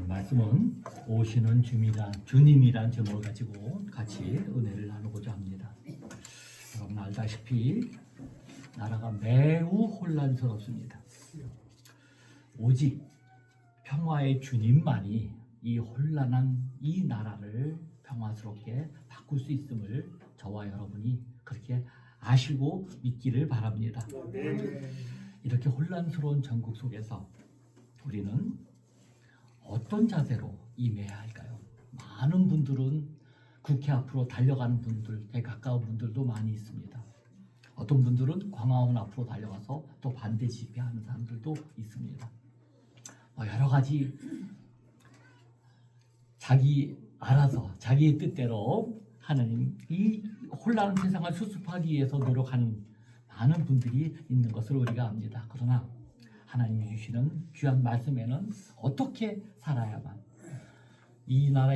말씀은 오시는 주님이란 제목을 가지고 같이 은혜를 나누고자 합니다. 여러분 알다시피 나라가 매우 혼란스럽습니다. 오직 평화의 주님만이 이 혼란한 이 나라를 평화스럽게 바꿀 수 있음을 저와 여러분이 그렇게 아시고 믿기를 바랍니다. 이렇게 혼란스러운 전국 속에서 우리는 어떤 자세로 임해야 할까요? 많은 분들은 국회 앞으로 달려가는 분들, 가까운 분들도 많이 있습니다. 어떤 분들은 광화문 앞으로 달려가서 또 반대 집회하는 사람들도 있습니다. 여러 가지 자기 알아서 자기의 뜻대로 하는 이 혼란한 세상을 수습하기 위해서 노력하는 많은 분들이 있는 것을 우리가 압니다. 그러나 하나님이 주시는 귀한 말씀에는 어떻게 살아야만 이 나라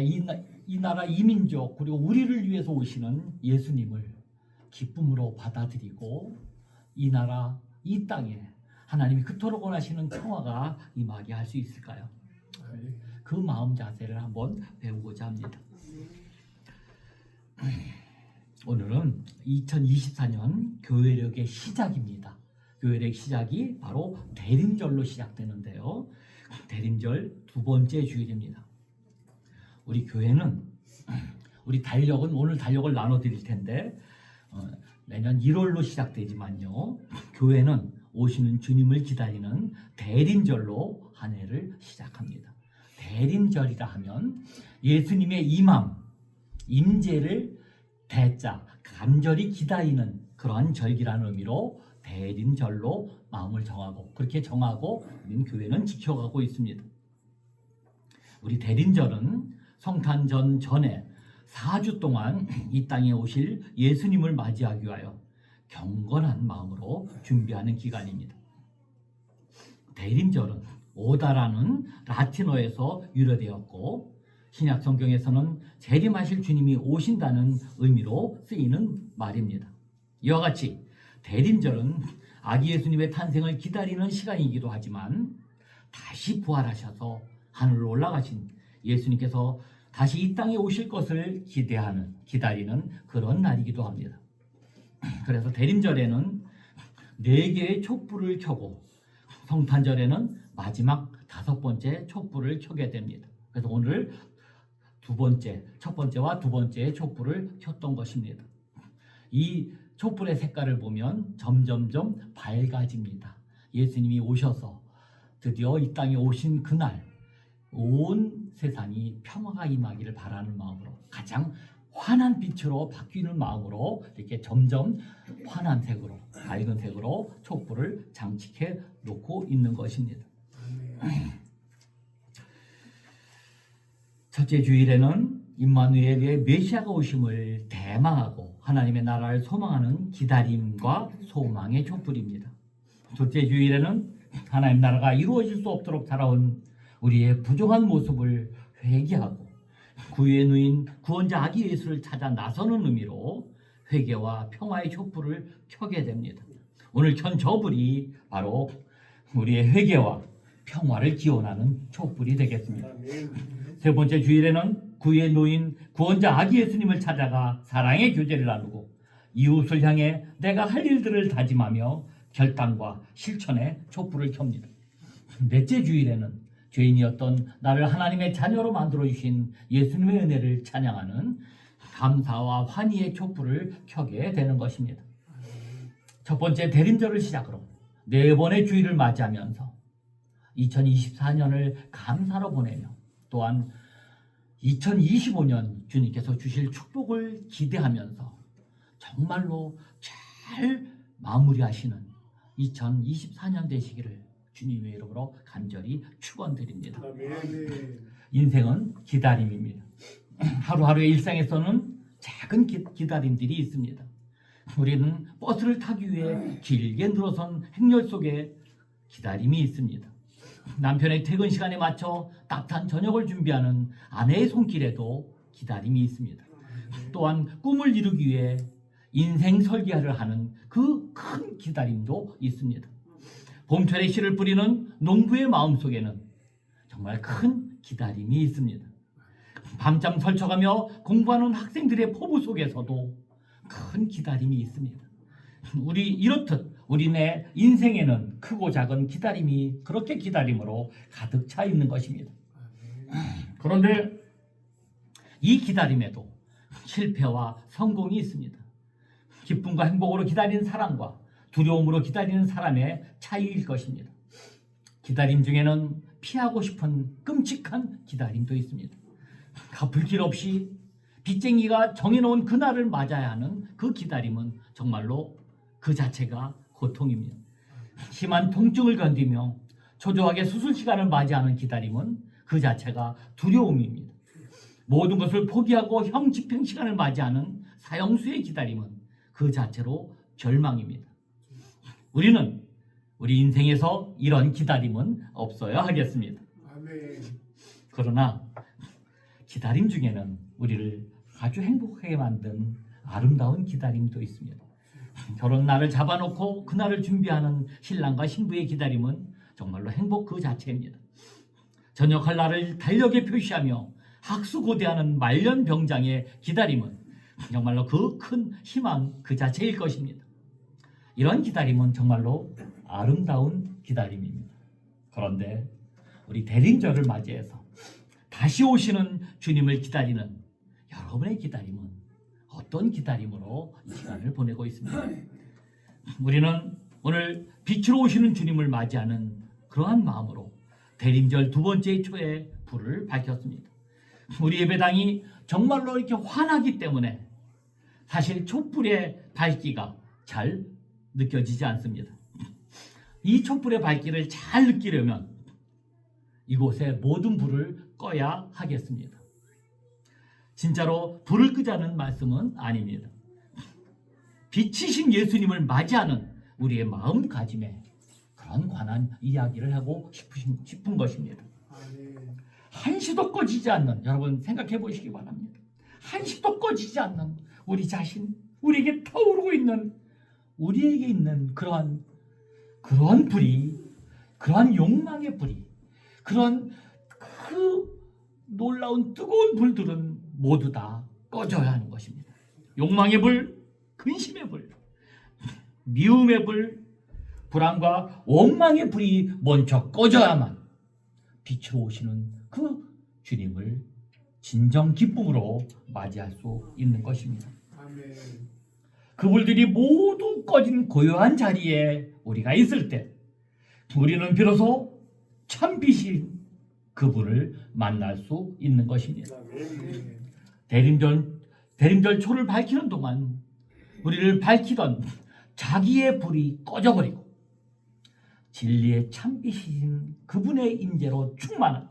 이 민족 그리고 우리를 위해서 오시는 예수님을 기쁨으로 받아들이고 이 나라 이 땅에 하나님이 그토록 원하시는 평화가 임하게 할 수 있을까요? 그 마음 자세를 한번 배우고자 합니다. 오늘은 2024년 교회력의 시작입니다. 교회력 시작이 바로 대림절로 시작되는데요. 대림절 두 번째 주일입니다. 우리 교회는 우리 달력은 오늘 달력을 나눠드릴 텐데 내년 1월로 시작되지만요. 교회는 오시는 주님을 기다리는 대림절로 한 해를 시작합니다. 대림절이라 하면 예수님의 임재를 대자 간절히 기다리는 그러한 절기라는 의미로 대림절로 마음을 정하고 그렇게 정하고 우리는 교회는 지켜가고 있습니다. 우리 대림절은 성탄절 전에 4주 동안 이 땅에 오실 예수님을 맞이하기 위하여 경건한 마음으로 준비하는 기간입니다. 대림절은 오다라는 라틴어에서 유래되었고 신약 성경에서는 재림하실 주님이 오신다는 의미로 쓰이는 말입니다. 이와 같이 대림절은 아기 예수님의 탄생을 기다리는 시간이기도 하지만 다시 부활하셔서 하늘로 올라가신 예수님께서 다시 이 땅에 오실 것을 기다리는 그런 날이기도 합니다. 그래서 대림절에는 4개의 촛불을 켜고 성탄절에는 마지막 5번째 촛불을 켜게 됩니다. 그래서 오늘 첫 번째와 두 번째의 촛불을 켰던 것입니다. 이 촛불의 색깔을 보면 점점점 밝아집니다. 예수님이 오셔서 드디어 이 땅에 오신 그날 온 세상이 평화가 임하기를 바라는 마음으로 가장 환한 빛으로 바뀌는 마음으로 이렇게 점점 환한 색으로 밝은 색으로 촛불을 장식해 놓고 있는 것입니다. 첫째 주일에는 임마누엘의 메시아가 오심을 대망하고 하나님의 나라를 소망하는 기다림과 소망의 촛불입니다. 둘째 주일에는 하나님 나라가 이루어질 수 없도록 살아온 우리의 부족한 모습을 회개하고 구유의 누인 구원자 아기 예수를 찾아 나서는 의미로 회개와 평화의 촛불을 켜게 됩니다. 오늘 켠 저불이 바로 우리의 회개와 평화를 기원하는 촛불이 되겠습니다. 세 번째 주일에는 구유의 노인 구원자 아기 예수님을 찾아가 사랑의 교제를 나누고 이웃을 향해 내가 할 일들을 다짐하며 결단과 실천의 촛불을 켭니다. 넷째 주일에는 죄인이었던 나를 하나님의 자녀로 만들어주신 예수님의 은혜를 찬양하는 감사와 환희의 촛불을 켜게 되는 것입니다. 첫 번째 대림절을 시작으로 4번의 주일을 맞이하면서 2024년을 감사로 보내며 또한 2025년 주님께서 주실 축복을 기대하면서 정말로 잘 마무리하시는 2024년 되시기를 주님의 이름으로 간절히 축원드립니다. 인생은 기다림입니다. 하루하루의 일상에서는 작은 기다림들이 있습니다. 우리는 버스를 타기 위해 길게 늘어선 행렬 속에 기다림이 있습니다. 남편의 퇴근 시간에 맞춰 따뜻한 저녁을 준비하는 아내의 손길에도 기다림이 있습니다. 또한 꿈을 이루기 위해 인생 설계를 하는 그 큰 기다림도 있습니다. 봄철에 씨를 뿌리는 농부의 마음속에는 정말 큰 기다림이 있습니다. 밤잠 설쳐가며 공부하는 학생들의 포부 속에서도 큰 기다림이 있습니다. 이렇듯 우리네 인생에는 크고 작은 기다림이 그렇게 기다림으로 가득 차 있는 것입니다. 그런데 이 기다림에도 실패와 성공이 있습니다. 기쁨과 행복으로 기다리는 사람과 두려움으로 기다리는 사람의 차이일 것입니다. 기다림 중에는 피하고 싶은 끔찍한 기다림도 있습니다. 갚을 길 없이 빚쟁이가 정해놓은 그날을 맞아야 하는 그 기다림은 정말로 그 자체가 고통입니다. 심한 통증을 견디며 초조하게 수술 시간을 맞이하는 기다림은 그 자체가 두려움입니다. 모든 것을 포기하고 형 집행 시간을 맞이하는 사형수의 기다림은 그 자체로 절망입니다. 우리는 우리 인생에서 이런 기다림은 없어야 하겠습니다. 그러나 기다림 중에는 우리를 아주 행복하게 만든 아름다운 기다림도 있습니다. 결혼 날을 잡아놓고 그날을 준비하는 신랑과 신부의 기다림은 정말로 행복 그 자체입니다. 전역할 날을 달력에 표시하며 학수고대하는 말년병장의 기다림은 정말로 그 큰 희망 그 자체일 것입니다. 이런 기다림은 정말로 아름다운 기다림입니다. 그런데 우리 대림절을 맞이해서 다시 오시는 주님을 기다리는 여러분의 기다림은 어떤 기다림으로 이 시간을 보내고 있습니까? 우리는 오늘 빛으로 오시는 주님을 맞이하는 그러한 마음으로 대림절 두 번째 초에 불을 밝혔습니다. 우리 예배당이 정말로 이렇게 환하기 때문에 사실 촛불의 밝기가 잘 느껴지지 않습니다. 이 촛불의 밝기를 잘 느끼려면 이곳에 모든 불을 꺼야 하겠습니다. 진짜로 불을 끄자는 말씀은 아닙니다. 빛이신 예수님을 맞이하는 우리의 마음가짐에 그런 관한 이야기를 하고 싶은 것입니다. 한시도 꺼지지 않는, 여러분 생각해 보시기 바랍니다. 한시도 꺼지지 않는 우리 자신, 우리에게 타오르고 있는, 우리에게 있는 그러한 불이, 그러한 욕망의 불이, 그러한 그 놀라운 뜨거운 불들은 모두 다 꺼져야 하는 것입니다. 욕망의 불, 근심의 불, 미움의 불, 불안과 원망의 불이 먼저 꺼져야만 빛으로 오시는 그 주님을 진정 기쁨으로 맞이할 수 있는 것입니다. 아멘. 그 불들이 모두 꺼진 고요한 자리에 우리가 있을 때 우리는 비로소 참 빛인 그분을 만날 수 있는 것입니다. 대림절 초를 밝히는 동안 우리를 밝히던 자기의 불이 꺼져버리고 진리의 참빛이신 그분의 임재로 충만한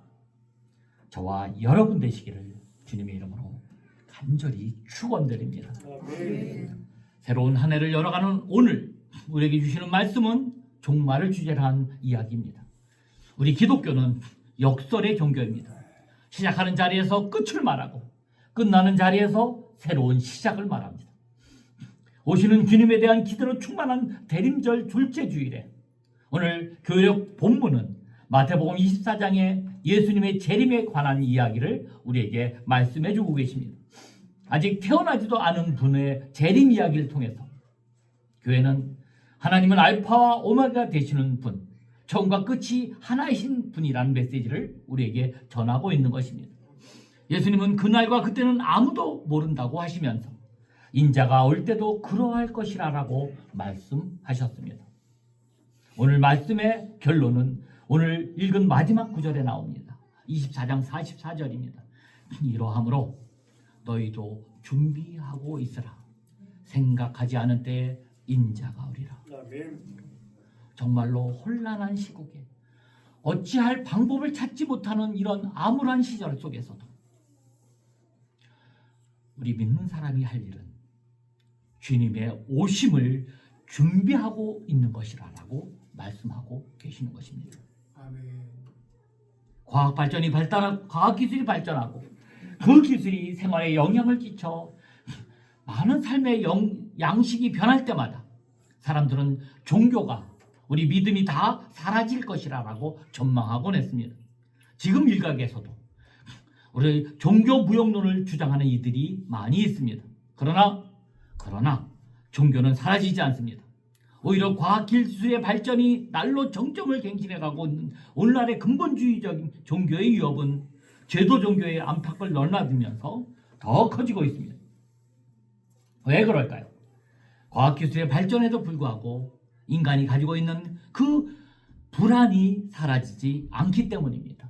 저와 여러분 되시기를 주님의 이름으로 간절히 축원드립니다. 새로운 한 해를 열어가는 오늘 우리에게 주시는 말씀은 종말을 주제로 한 이야기입니다. 우리 기독교는 역설의 종교입니다. 시작하는 자리에서 끝을 말하고 끝나는 자리에서 새로운 시작을 말합니다. 오시는 주님에 대한 기대로 충만한 대림절 둘째 주일에 오늘 교회력 본문은 마태복음 24장의 예수님의 재림에 관한 이야기를 우리에게 말씀해 주고 계십니다. 아직 태어나지도 않은 분의 재림 이야기를 통해서 교회는 하나님은 알파와 오메가 되시는 분, 처음과 끝이 하나이신 분이라는 메시지를 우리에게 전하고 있는 것입니다. 예수님은 그날과 그때는 아무도 모른다고 하시면서 인자가 올 때도 그러할 것이라고 말씀하셨습니다. 오늘 말씀의 결론은 오늘 읽은 마지막 구절에 나옵니다. 24장 44절입니다. 이러함으로 너희도 준비하고 있으라. 생각하지 않은 때에 인자가 오리라. 정말로 혼란한 시국에 어찌할 방법을 찾지 못하는 이런 암울한 시절 속에서도 우리 믿는 사람이 할 일은 주님의 오심을 준비하고 있는 것이라고 말씀하고 계시는 것입니다. 과학 발전이 발달하고 과학 기술이 발전하고 그 기술이 생활에 영향을 끼쳐 많은 삶의 양식이 변할 때마다 사람들은 종교가 우리 믿음이 다 사라질 것이라고 전망하곤 했습니다. 지금 일각에서도 우리 종교 무용론을 주장하는 이들이 많이 있습니다. 그러나 종교는 사라지지 않습니다. 오히려 과학기술의 발전이 날로 정점을 갱신해가고 있는 오늘날의 근본주의적인 종교의 위협은 제도 종교의 안팎을 넘나들면서 더 커지고 있습니다. 왜 그럴까요? 과학기술의 발전에도 불구하고 인간이 가지고 있는 그 불안이 사라지지 않기 때문입니다.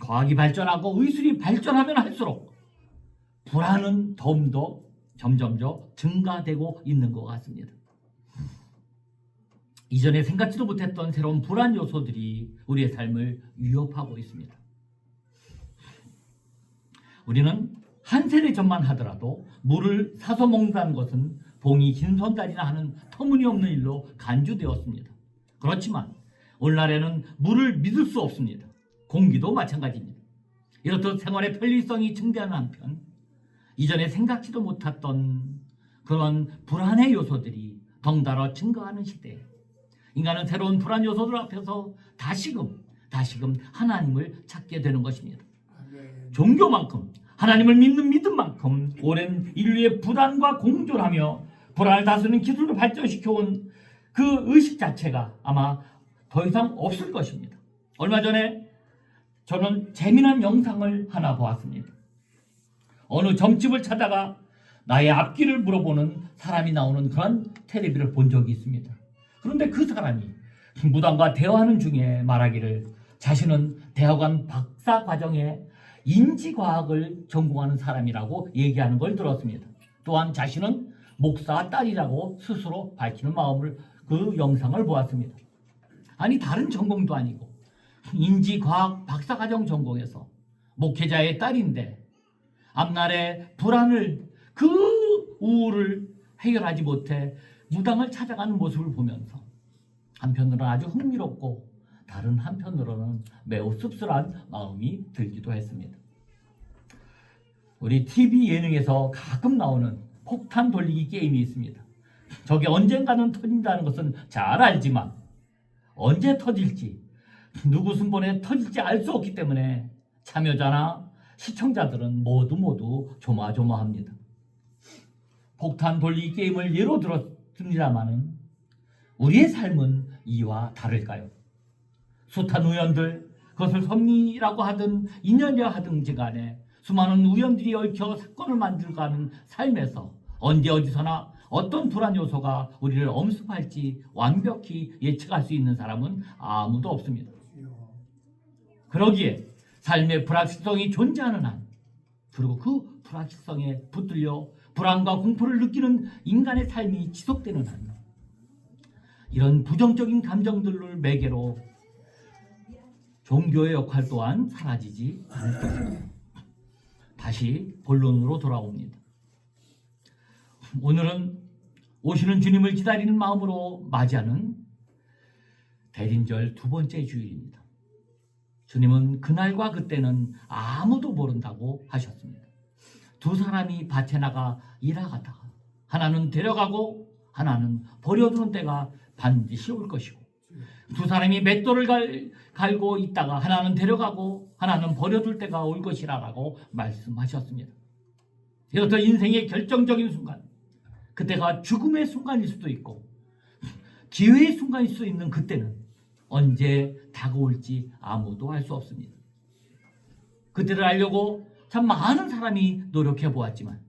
과학이 발전하고 의술이 발전하면 할수록 불안은 더욱더 점점 증가되고 있는 것 같습니다. 이전에 생각지도 못했던 새로운 불안 요소들이 우리의 삶을 위협하고 있습니다. 우리는 한 세대 전만 하더라도 물을 사서 먹는다는 것은 봉이 흰손다리나 하는 터무니없는 일로 간주되었습니다. 그렇지만 오늘날에는 물을 믿을 수 없습니다. 공기도 마찬가지입니다. 이렇듯 생활의 편리성이 증대하는 한편 이전에 생각지도 못했던 그런 불안의 요소들이 덩달아 증가하는 시대에 인간은 새로운 불안 요소들 앞에서 다시금 하나님을 찾게 되는 것입니다. 종교만큼 하나님을 믿는 믿음만큼 오랜 인류의 불안과 공존하며 불안을 다스리는 기술을 발전시켜온 그 의식 자체가 아마 더 이상 없을 것입니다. 얼마 전에 저는 재미난 영상을 하나 보았습니다. 어느 점집을 찾아가 나의 앞길을 물어보는 사람이 나오는 그런 텔레비를 본 적이 있습니다. 그런데 그 사람이 무당과 대화하는 중에 말하기를 자신은 대학원 박사 과정에 인지과학을 전공하는 사람이라고 얘기하는 걸 들었습니다. 또한 자신은 목사 딸이라고 스스로 밝히는 마음을 그 영상을 보았습니다. 아니 다른 전공도 아니고 인지과학 박사과정 전공에서 목회자의 딸인데 앞날의 불안을 그 우울을 해결하지 못해 무당을 찾아가는 모습을 보면서 한편으로는 아주 흥미롭고 다른 한편으로는 매우 씁쓸한 마음이 들기도 했습니다. 우리 TV 예능에서 가끔 나오는 폭탄 돌리기 게임이 있습니다. 저게 언젠가는 터진다는 것은 잘 알지만 언제 터질지 누구 순번에 터질지 알 수 없기 때문에 참여자나 시청자들은 모두 조마조마합니다. 폭탄 돌리기 게임을 예로 들었습니다마는 우리의 삶은 이와 다를까요? 숱한 우연들, 그것을 섭리라고 하든 인연이라 하든지 간에 수많은 우연들이 얽혀 사건을 만들어가는 삶에서 언제 어디서나 어떤 불안 요소가 우리를 엄습할지 완벽히 예측할 수 있는 사람은 아무도 없습니다. 그러기에 삶의 불확실성이 존재하는 한, 그리고 그 불확실성에 붙들려 불안과 공포를 느끼는 인간의 삶이 지속되는 한, 이런 부정적인 감정들을 매개로 종교의 역할 또한 사라지지 않을 것입니다. 다시 본론으로 돌아옵니다. 오늘은 오시는 주님을 기다리는 마음으로 맞이하는 대림절 두 번째 주일입니다. 주님은 그날과 그때는 아무도 모른다고 하셨습니다. 두 사람이 밭에 나가 일하다가 하나는 데려가고 하나는 버려두는 때가 반드시 올 것이고 두 사람이 맷돌을 갈고 있다가 하나는 데려가고 하나는 버려둘 때가 올 것이라고 말씀하셨습니다. 이렇듯 인생의 결정적인 순간, 그때가 죽음의 순간일 수도 있고 기회의 순간일 수 있는 그때는 언제 다가올지 아무도 알 수 없습니다. 그때를 알려고 참 많은 사람이 노력해 보았지만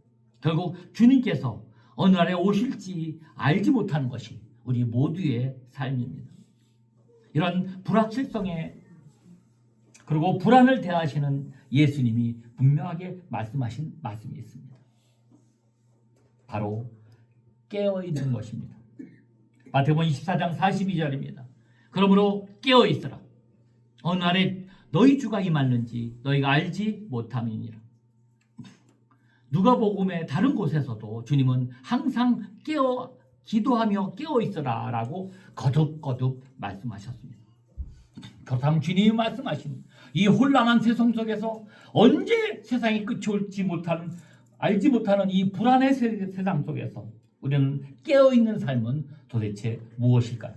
결국 주님께서 어느 날에 오실지 알지 못하는 것이 우리 모두의 삶입니다. 이런 불확실성에 그리고 불안을 대하시는 예수님이 분명하게 말씀하신 말씀이 있습니다. 바로 깨어있는 것입니다. 마태복음 24장 42절입니다. 그러므로 깨어있으라. 어느 날에 너희 주가 임하는지 너희가 알지 못함이니라. 누가복음의 다른 곳에서도 주님은 항상 기도하며 깨어있으라 라고 거듭거듭 말씀하셨습니다. 그렇다면 주님이 말씀하신 이 혼란한 세상 속에서 언제 세상이 끝이 올지 알지 못하는 이 불안의 세상 속에서 우리는 깨어있는 삶은 도대체 무엇일까요?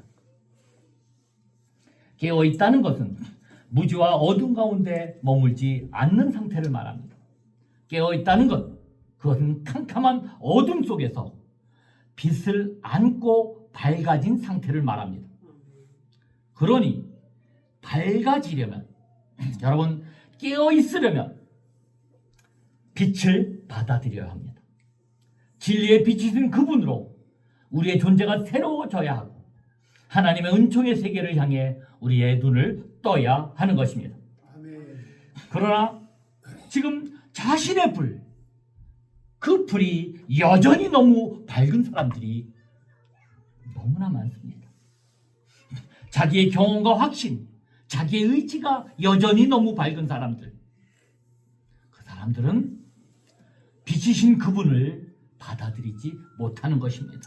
깨어있다는 것은 무지와 어둠 가운데 머물지 않는 상태를 말합니다. 깨어있다는 것, 그것은 캄캄한 어둠 속에서 빛을 안고 밝아진 상태를 말합니다. 그러니 밝아지려면, 여러분 깨어있으려면 빛을 받아들여야 합니다. 진리의 빛이신 그분으로 우리의 존재가 새로워져야 하고 하나님의 은총의 세계를 향해 우리의 눈을 떠야 하는 것입니다. 그러나 지금 자신의 불, 그 불이 여전히 너무 밝은 사람들이 너무나 많습니다. 자기의 경험과 확신, 자기의 의지가 여전히 너무 밝은 사람들, 그 사람들은 빛이신 그분을 받아들이지 못하는 것입니다.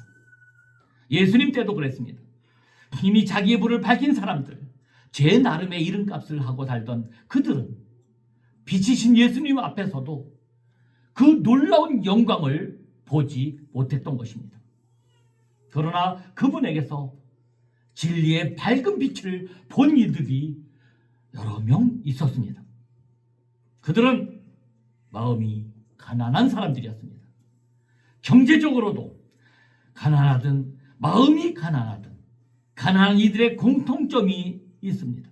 예수님 때도 그랬습니다. 이미 자기의 불을 밝힌 사람들, 제 나름의 이름값을 하고 살던 그들은 빛이신 예수님 앞에서도 그 놀라운 영광을 보지 못했던 것입니다. 그러나 그분에게서 진리의 밝은 빛을 본 이들이 여러 명 있었습니다. 그들은 마음이 가난한 사람들이었습니다. 경제적으로도 가난하든 마음이 가난하든 가난한 이들의 공통점이 있습니다.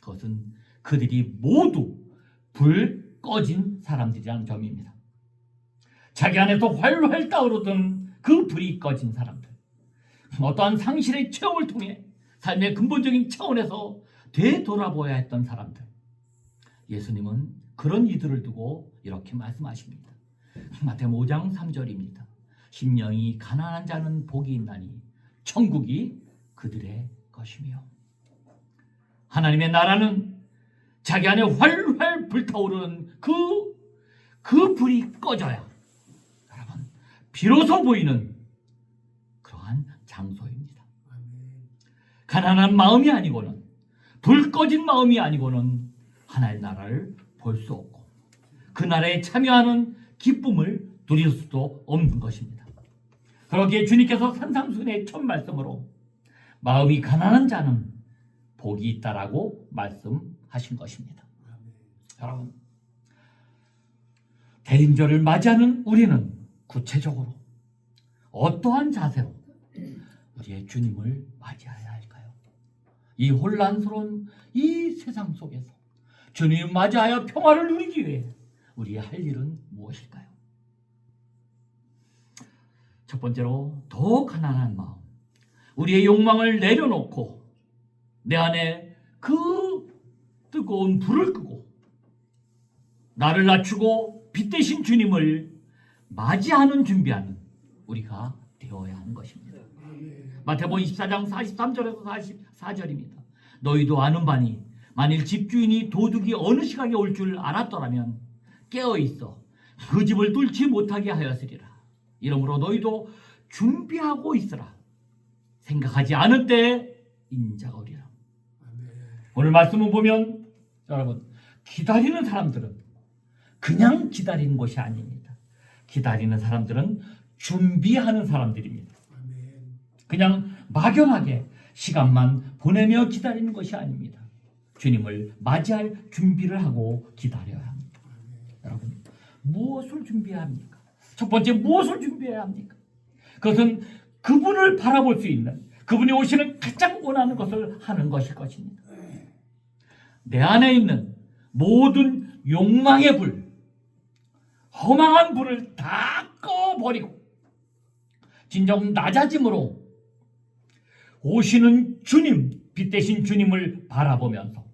그것은 그들이 모두 불 꺼진 사람들이라는 점입니다. 자기 안에서 활활 타오르던 그 불이 꺼진 사람들, 어떠한 상실의 체험을 통해 삶의 근본적인 차원에서 되돌아보아야 했던 사람들, 예수님은 그런 이들을 두고 이렇게 말씀하십니다. 마태복음 5장 3절입니다. 심령이 가난한 자는 복이 있나니 천국이 그들의 것이며. 하나님의 나라는 자기 안에 활활 불타오르는 그 불이 꺼져야 여러분 비로소 보이는 그러한 장소입니다. 가난한 마음이 아니고는, 불 꺼진 마음이 아니고는 하나님의 나라를 볼 수 없고 그 나라에 참여하는 기쁨을 누릴 수도 없는 것입니다. 그러기에 주님께서 산상수훈의 첫 말씀으로 마음이 가난한 자는 복이 있다라고 말씀하신 것입니다. 여러분, 대림절을 맞이하는 우리는 구체적으로 어떠한 자세로 우리의 주님을 맞이해야 할까요? 이 혼란스러운 이 세상 속에서 주님을 맞이하여 평화를 누리기 위해 우리의 할 일은 무엇일까요? 첫 번째로 더 가난한 마음, 우리의 욕망을 내려놓고 내 안에 그 뜨거운 불을 끄고 나를 낮추고 빛 대신 주님을 맞이하는 준비하는 우리가 되어야 하는 것입니다. 마태복음 24장 43절에서 44절입니다. 너희도 아는 바니 만일 집주인이 도둑이 어느 시각에 올 줄 알았더라면 깨어있어 그 집을 뚫지 못하게 하였으리라. 이러므로 너희도 준비하고 있으라. 생각하지 않을 때에 인자가 오리라. 오늘 말씀을 보면 여러분, 기다리는 사람들은 그냥 기다리는 것이 아닙니다. 기다리는 사람들은 준비하는 사람들입니다. 그냥 막연하게 시간만 보내며 기다리는 것이 아닙니다. 주님을 맞이할 준비를 하고 기다려야 합니다. 여러분, 무엇을 준비해야 합니까? 첫 번째, 무엇을 준비해야 합니까? 그것은 그분을 바라볼 수 있는, 그분이 오시는 가장 원하는 것을 하는 것일 것입니다. 내 안에 있는 모든 욕망의 불, 허망한 불을 다 꺼버리고 진정 낮아짐으로 오시는 주님, 빛 대신 주님을 바라보면서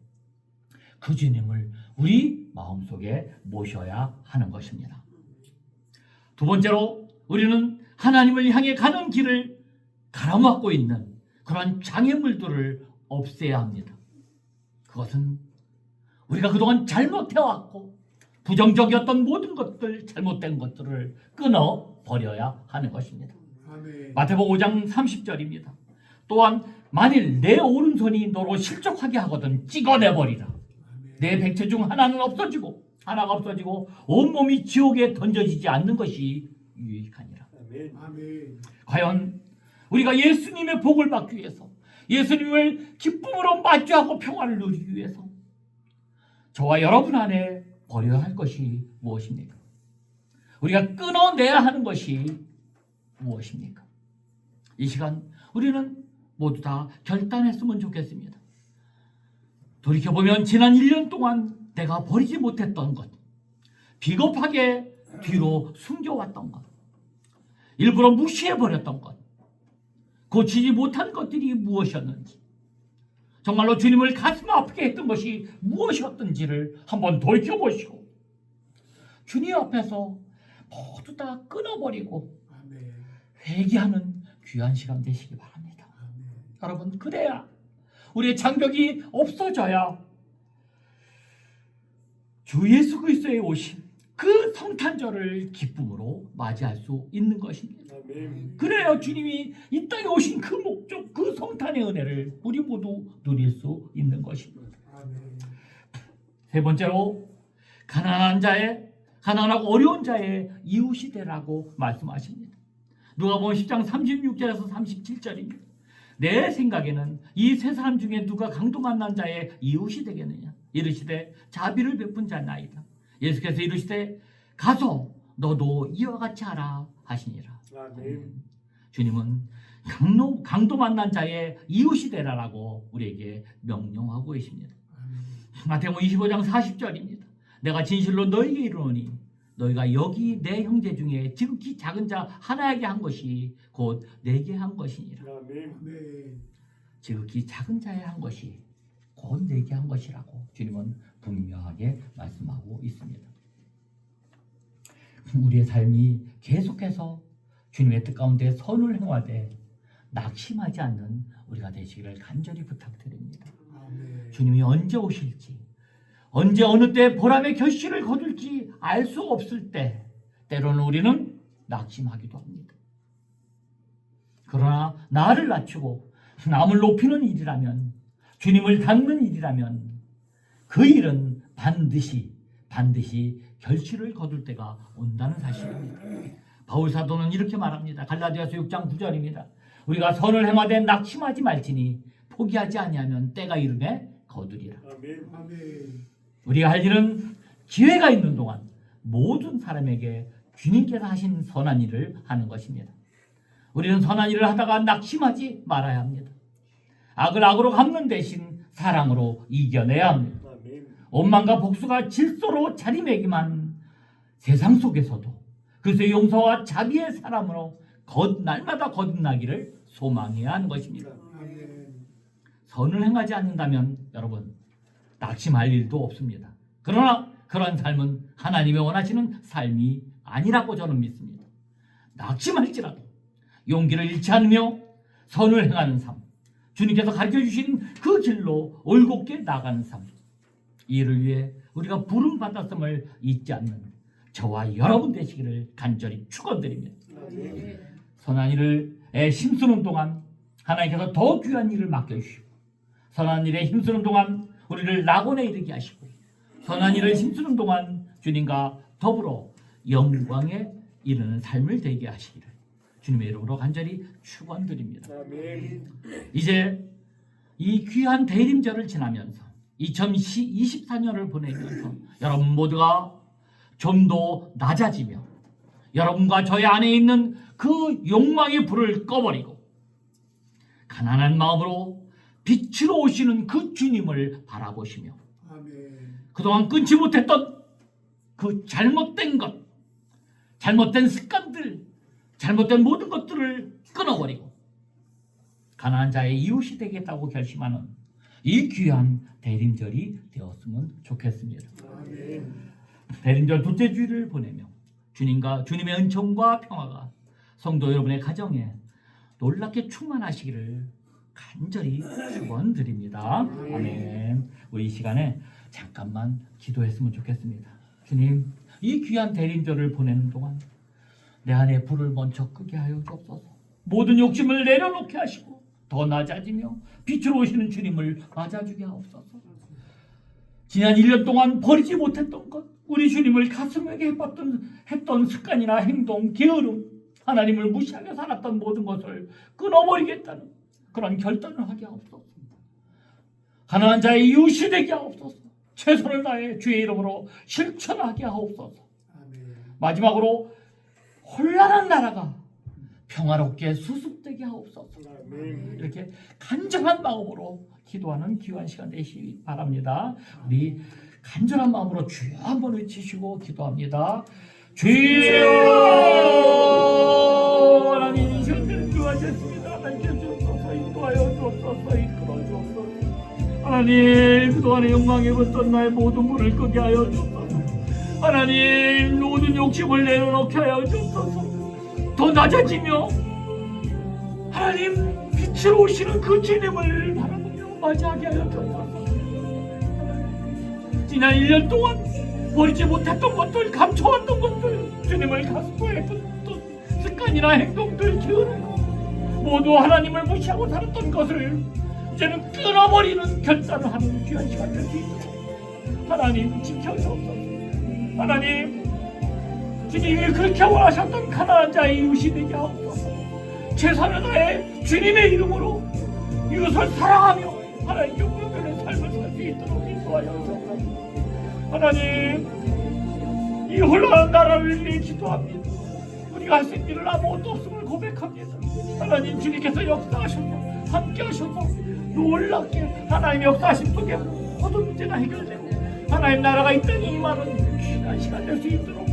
그 주님을 우리 마음속에 모셔야 하는 것입니다. 두 번째로, 우리는 하나님을 향해 가는 길을 가로막고 있는 그런 장애물들을 없애야 합니다. 그것은 우리가 그동안 잘못해왔고 부정적이었던 모든 것들, 잘못된 것들을 끊어버려야 하는 것입니다. 마태복음 5장 30절입니다. 또한 만일 내 오른손이 너로 실족하게 하거든 찍어내버리라. 내 백체 중 하나가 없어지고 온몸이 지옥에 던져지지 않는 것이 유익하니라. 과연 우리가 예수님의 복을 받기 위해서 예수님을 기쁨으로 마주하고 평안을 누리기 위해서 저와 여러분 안에 버려야 할 것이 무엇입니까? 우리가 끊어내야 하는 것이 무엇입니까? 이 시간 우리는 모두 다 결단했으면 좋겠습니다. 돌이켜보면 지난 1년 동안 내가 버리지 못했던 것, 비겁하게 뒤로 숨겨왔던 것, 일부러 무시해버렸던 것, 고치지 못한 것들이 무엇이었는지, 정말로 주님을 가슴 아프게 했던 것이 무엇이었던지를 한번 돌이켜보시고 주님 앞에서 모두 다 끊어버리고 회개하는 귀한 시간 되시기 바랍니다. 여러분, 그래야 우리의 장벽이 없어져야 주 예수 그리스도의 오심, 그 성탄절을 기쁨으로 맞이할 수 있는 것입니다. 그래야 주님이 이 땅에 오신 그 목적, 그 성탄의 은혜를 우리 모두 누릴 수 있는 것입니다. 세 번째로 가난하고 어려운 자의 이웃이 되라고 말씀하십니다. 누가복음 10장 36절에서 37절입니다. 내 생각에는 이 세 사람 중에 누가 강도 만난 자의 이웃이 되겠느냐? 이르시되 자비를 베푼 자나이다. 예수께서 이르시되 가서 너도 이와 같이 하라 하시니라. 아멘. 주님은 강도 만난 자의 이웃이 되라라고 우리에게 명령하고 계십니다. 마태복음 25장 40절입니다. 내가 진실로 너희에게 이르노니 너희가 여기 내 형제 중에 지극히 작은 자 하나에게 한 것이 곧 내게 한 것이니라. 아멘. 지극히 작은 자에 한 것이 곧 내게 한 것이라고 주님은 분명하게 말씀하고 있습니다. 우리의 삶이 계속해서 주님의 뜻 가운데 선을 행하되 낙심하지 않는 우리가 되시기를 간절히 부탁드립니다. 아멘. 주님이 언제 오실지, 언제 어느 때 보람의 결실을 거둘지 알 수 없을 때 때로는 우리는 낙심하기도 합니다. 그러나 나를 낮추고 남을 높이는 일이라면, 주님을 닮는 일이라면 그 일은 반드시 결실을 거둘 때가 온다는 사실입니다. 바울 사도는 이렇게 말합니다. 갈라디아서 6장 9절입니다. 우리가 선을 행하되 낙심하지 말지니 포기하지 아니하면 때가 이르매 거두리라. 아멘. 우리가 할 일은 기회가 있는 동안 모든 사람에게 주님께서 하신 선한 일을 하는 것입니다. 우리는 선한 일을 하다가 낙심하지 말아야 합니다. 악을 악으로 갚는 대신 사랑으로 이겨내야 합니다. 원망과 복수가 질서로 자리매김한 세상 속에서도 그리스도의 용서와 자비의 사람으로 날마다 거듭나기를 소망해야 하는 것입니다. 선을 행하지 않는다면 여러분 낙심할 일도 없습니다. 그러나 그런 삶은 하나님이 원하시는 삶이 아니라고 저는 믿습니다. 낙심할지라도 용기를 잃지 않으며 선을 행하는 삶, 주님께서 가르쳐주신 그 길로 올곧게 나가는 삶, 이를 위해 우리가 부름 받았음을 잊지 않는 저와 여러분 되시기를 간절히 축원드립니다. 선한 일을 힘쓰는 동안 하나님께서 더 귀한 일을 맡겨주시고, 선한 일에 힘쓰는 동안 우리를 낙원에 이르게 하시고, 선한 일을 힘쓰는 동안 주님과 더불어 영광에 이르는 삶을 되게 하시기를 주님의 이름으로 간절히 축원드립니다. 이제 이 귀한 대림절을 지나면서 2024년을 보내면서 여러분 모두가 좀 더 낮아지며 여러분과 저의 안에 있는 그 욕망의 불을 꺼버리고 가난한 마음으로 빛으로 오시는 그 주님을 바라보시며 그동안 끊지 못했던 그 잘못된 것, 잘못된 습관들, 잘못된 모든 것들을 끊어버리고 가난한 자의 이웃이 되겠다고 결심하는 이 귀한 대림절이 되었으면 좋겠습니다. 대림절 둘째 주일을 보내며 주님의 은총과 평화가 성도 여러분의 가정에 놀랍게 충만하시기를 간절히 축원드립니다. 아멘. 우리 이 시간에 잠깐만 기도했으면 좋겠습니다. 주님, 이 귀한 대림절을 보내는 동안 내 안에 불을 먼저 끄게 하여 주옵소서. 모든 욕심을 내려놓게 하시고 더 낮아지며 빛으로 오시는 주님을 맞아주게 하옵소서. 지난 1년 동안 버리지 못했던 것, 우리 주님을 가슴에게 했던 습관이나 행동, 게으름, 하나님을 무시하게 살았던 모든 것을 끊어버리겠다는 그런 결단을 하게 하옵소서. 가난한 자의 이웃이 되게 하옵소서. 최선을 다해 주의 이름으로 실천하게 하옵소서. 마지막으로 혼란한 나라가 평화롭게 수습되게 하옵소서. 이렇게 간절한 마음으로 기도하는 귀한 시간 되시기 바랍니다. 우리 간절한 마음으로 주여 한번 외치시고 기도합니다. 주여, 하나님 이시간을 주하셨습니다. 하나님께 주옵소서, 인도하여 주옵소서, 이끌어 주옵소서. 하나님, 그동안의 영광에 붙던 나의 모든 문을 끄게 하여 주옵소서. 하나님, 모든 욕심을 내려놓게 하여 주옵소서. 더 낮아지며 하나님 빛으로 오시는 그 주님을 바라보며 맞이하게 하여 주옵소서. 지난 1년 동안 버리지 못했던 것들, 감춰왔던 것들, 주님을 가슴에 붙던 습관이나 행동들, 게으르고 모두 하나님을 무시하고 살았던 것을 이제는 끊어버리는 결단을 하는 귀한 시간 될 수 있도록 하나님 지켜주옵소서. 하나님, 주님이 그렇게 원하셨던 가난한 자의 이웃이 되게 하옵소서. 최선을 다해 주님의 이름으로 이웃을 사랑하며 하나님 영광되는 삶을 살 수 있도록 인도하여 주옵소서. 하나님, 이 혼란한 나라를 위해 기도합니다. 우리가 할 수 있는 일은 아무것도 없음을 고백합니다. 하나님, 주님께서 역사하셔서 함께 하셔서 놀랍게 하나님 역사하신 속에 모든 문제가 해결되고 하나님 나라가 이 땅에 임하는 귀한 시간 될 수 있도록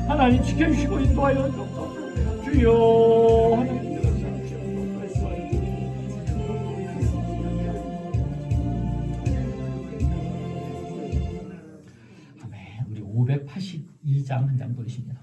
하나님 지켜주시고 인도하여 주옵소서. 주여, 하나님 우리 582장 한 장 보십니다.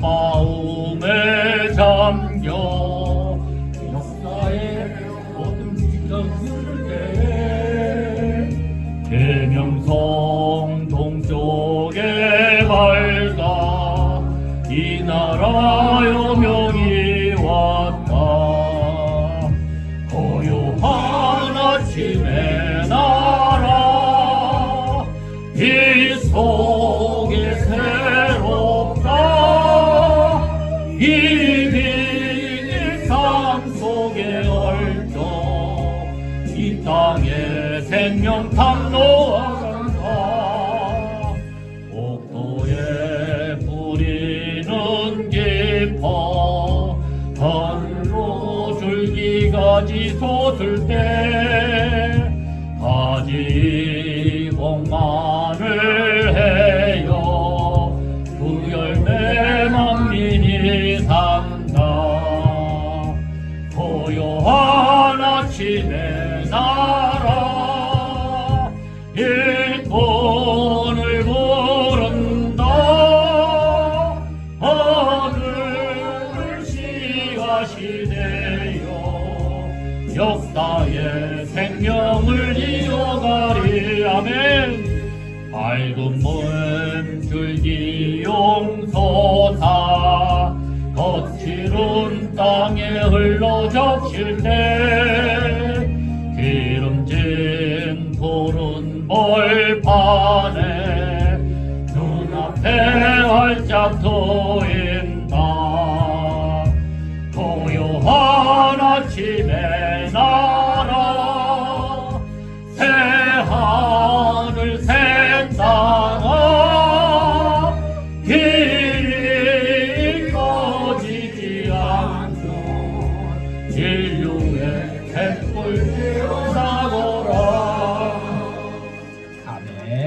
마음에 잠겨 역사의 모든 빛을 흐를 때 계명성 동쪽에 밝아 이 나라여 명이 왔다. 고요한 아침의 나라 이 속에 이 일상 속에 얽혀 이 땅에 생명 탐로한다. 옥토에 뿌리는 깊어 하늘로 줄기가지 솟을 때 가지 복만을 해요. 그 열매 만민이 산다. 고요한 아침의 나라 일꾼을 부른다. 하늘을 시가시되어 역사의 생명을 이어가리. 아멘. 밝은 문 줄기 용솟아 거칠은 땅에 흘러 적실 때 기름진 푸른 벌판에 눈앞에 활짝 트인다. 고요한 아침의 나라 새 하늘 새 땅아 길이 꺼지지 않고 인류의 햇불